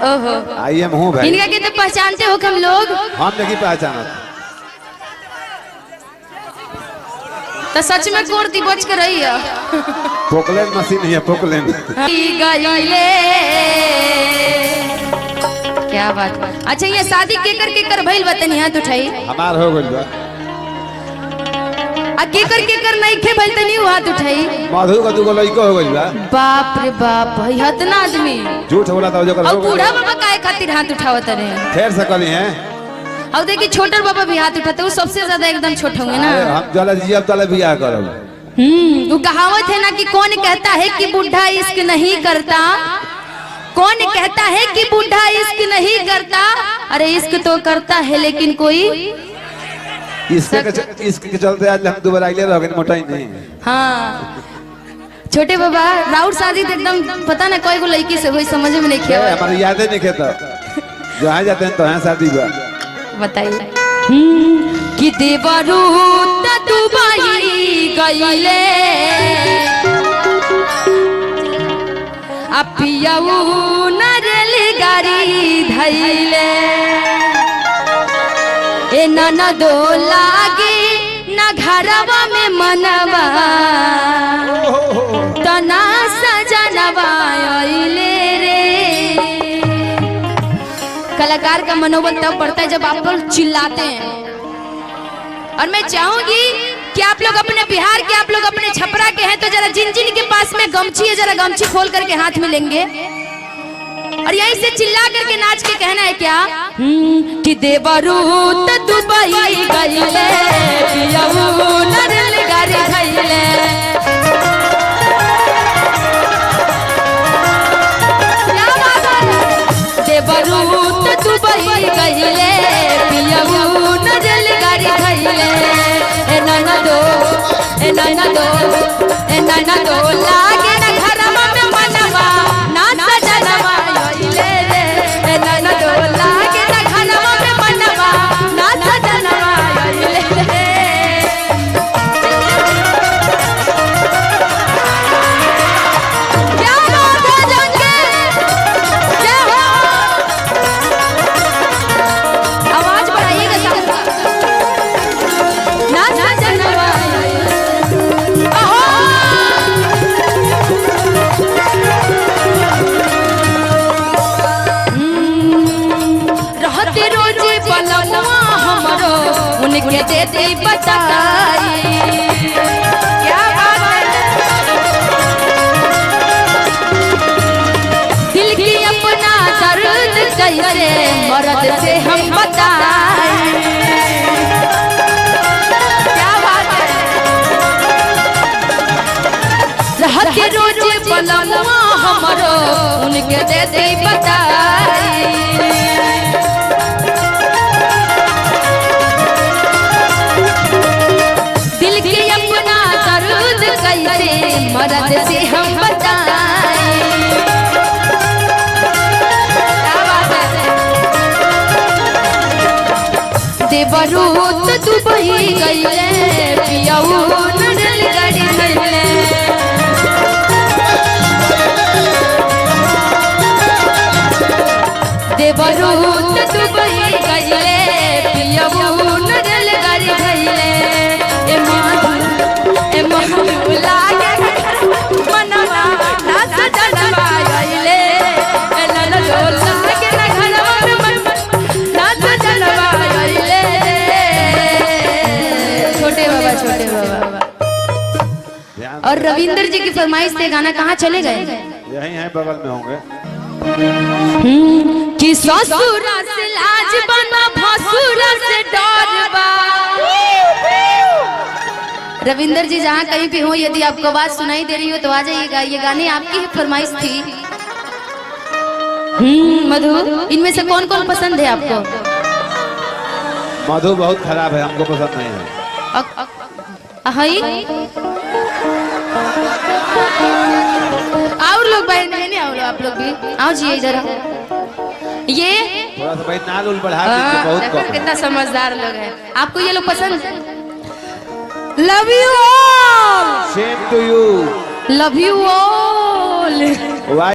ओहो I am हूँ भाई। इनका के तो पहचानते हो हम लोग? हम नहीं पहचाना। तो सच में कोर्ती बच कर रही है। पोकलेन मशीन है पोकलेन। क्या बात। अच्छा ये शादी के कर भइल बतनी हाथ उठाई। हमार हो गइल बा। आ के कर नहीं खे भइल तनी हाथ उठाई। मधु का दुगो लइको हो गइल बा। बाप रे बाप भाई हतना आदमी झूठ बोला था जो कर। और बूढ़ा बाबा काहे खातिर हाथ उठावत रहे? फेर से कली है। और देखिए छोटा बाबा भी हाथ उठाते, वो सबसे ज्यादा एकदम छोटे होंगे ना। हम जला जियब तले बियाह करब। वो कहावत है ना कि कौन कहता है कि बूढ़ा इश्क नहीं करता, कौन कहता है कि बूढ़ा इश्क नहीं करता। अरे इश्क तो करता है लेकिन कोई इसके चलते आज हम दोबारा आइले रह गए मोटाई नहीं। हाँ छोटे बाबा राउर शादी एकदम पता ना कोई को लड़की से हुई समझ में नहीं किया। हमारी यादें नहीं खेता जहाँ जाते हैं तो यहाँ शादी बा। बताइए कि देवरू दुबई गईले अपियाऊ नरल गाड़ी धैले ए नाना दो लागे ना घरवा में मनवा तना सजनवा आइले रे। कलाकार का मनोबल तब बढ़ता है जब आप लोग चिल्लाते हैं। और मैं चाहूंगी कि आप लोग अपने बिहार के, आप लोग अपने छपरा के हैं तो जरा जिन जिन के पास में गमछी है जरा गमछी खोल करके हाथ में लेंगे और यहीं से चिल्ला करके नाच के कहना है क्या कि देवरू दुबई गईले पियाऊ नरल गाड़ी धैले। देवरू दुबई गईले पियाऊ नरल गाड़ी धैले। ए नाना दो लागे ना घरवा में मनवा ना सजनवा आइले रे। ए नाना दो लागे ना घरवा में मनवा ना सजनवा आइले रे। क्या बात है जंगे, जय हो। आवाज बढ़ाइएगा सबका। ना सजनवा रहते रोजे बनवा हमरो उनके देते बताई। क्या बात है। दिल की अपना दर्द कैसे मर्द से हम बताई। क्या बात है। रहते रोजे बनवा हमरो उनके देते बताई। दिल की अपना दर्द कैसे मर्द से हम बताएं। देवरू दुबई गईले पियाऊ नरल गाड़ी धैले। देवरू दुबई गईले पियाऊ नरल गाड़ी धैले। ए माधु लागे मनवा ना सजनवा आइले। ए नाना दो लागे ना घरवा में मनवा ना सजनवा आइले। छोटे बाबा। और रविंद्र जी की फरमाइश से गाना कहाँ चले गए? यही है बगल में होंगे। कि ससुरा से लाज बना भसुरा से डर बा। रविंद्र जी जहाँ कहीं भी हो यदि आपको आवाज सुनाई दे रही हो तो आ जाइएगा। ये गाने आपकी ही फरमाइश थी। मधु इनमें से कौन कौन पसंद है आपको? मधु बहुत खराब है, हमको पसंद नहीं है। और लोग भाई नहीं आओ आप लोग भी आओ जी इधर। ये थोड़ा सा भाई नाल उल बढ़ा दीजिए, बहुत कम। कितना समझदार लोग हैं। आपको ये लोग पसंद है? Love you all. Same to you. Love you all.